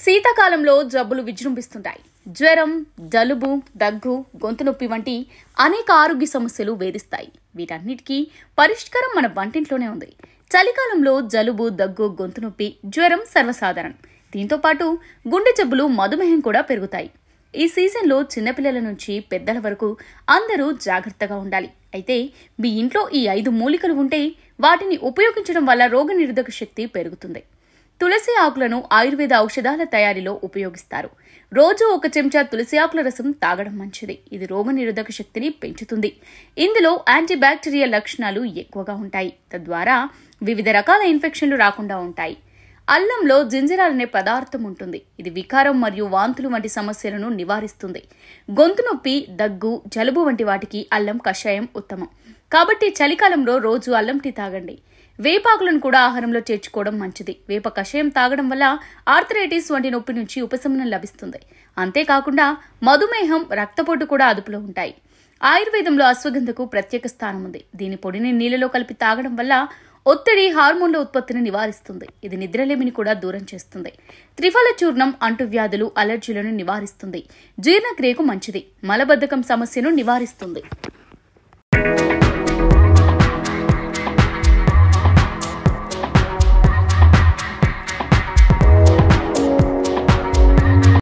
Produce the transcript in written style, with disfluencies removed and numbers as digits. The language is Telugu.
శీతాకాలంలో జబ్బులు విజృంభిస్తుంటాయి. జ్వరం, జలుబు, దగ్గు, గొంతు నొప్పి వంటి అనేక ఆరోగ్య సమస్యలు వేధిస్తాయి. వీటన్నిటికీ పరిష్కారం మన వంటింట్లోనే ఉంది. చలికాలంలో జలుబు, దగ్గు, గొంతు నొప్పి, జ్వరం సర్వసాధారణం. దీంతో పాటు గుండె జబ్బులు, మధుమేహం కూడా పెరుగుతాయి. ఈ సీజన్లో చిన్నపిల్లల నుంచి పెద్దల వరకు అందరూ జాగ్రత్తగా ఉండాలి. అయితే మీ ఇంట్లో ఈ 5 మూలికలు ఉంటే వాటిని ఉపయోగించడం వల్ల రోగనిరోధక శక్తి పెరుగుతుంది. తులసి ఆకులను ఆయుర్వేద ఔషధాల తయారీలో ఉపయోగిస్తారు. రోజు 1 చెంచా తులసి ఆకుల రసం తాగడం మంచిది. ఇది రోగనిరోధక శక్తిని పెంచుతుంది. ఇందులో యాంటీబ్యాక్టీరియల్ లక్షణాలు ఎక్కువగా ఉంటాయి. తద్వారా వివిధ రకాల ఇన్ఫెక్షన్లు రాకుండా ఉంటాయి. అల్లంలో జింజరాల్ అనే పదార్థం ఉంటుంది. ఇది వికారం మరియు వాంతులు వంటి సమస్యలను నివారిస్తుంది. గొంతు నొప్పి, దగ్గు, జలుబు వంటి వాటికి అల్లం కషాయం ఉత్తమం. కాబట్టి చలికాలంలో రోజు అల్లం టీ తాగండి. వేపాకులను కూడా ఆహారంలో చేర్చుకోవడం మంచిది. వేప కషాయం తాగడం వల్ల ఆర్థరైటిస్ వంటి నొప్పి నుంచి ఉపశమనం లభిస్తుంది. అంతేకాకుండా మధుమేహం, రక్తపోటు కూడా అదుపులో ఉంటాయి. ఆయుర్వేదంలో అశ్వగంధకు ప్రత్యేక స్థానం ఉంది. దీని పొడిని నీళ్లలో కలిపి తాగడం వల్ల ఒత్తిడి, హార్మోన్ల ఉత్పత్తిని నివారిస్తుంది. ఇది నిద్రలేమిని కూడా దూరం చేస్తుంది. త్రిఫల చూర్ణం అంటువ్యాధులు, అలర్జీలను నివారిస్తుంది. జీర్ణక్రియకు మంచిది. మలబద్ధకం సమస్యను నివారిస్తుంది.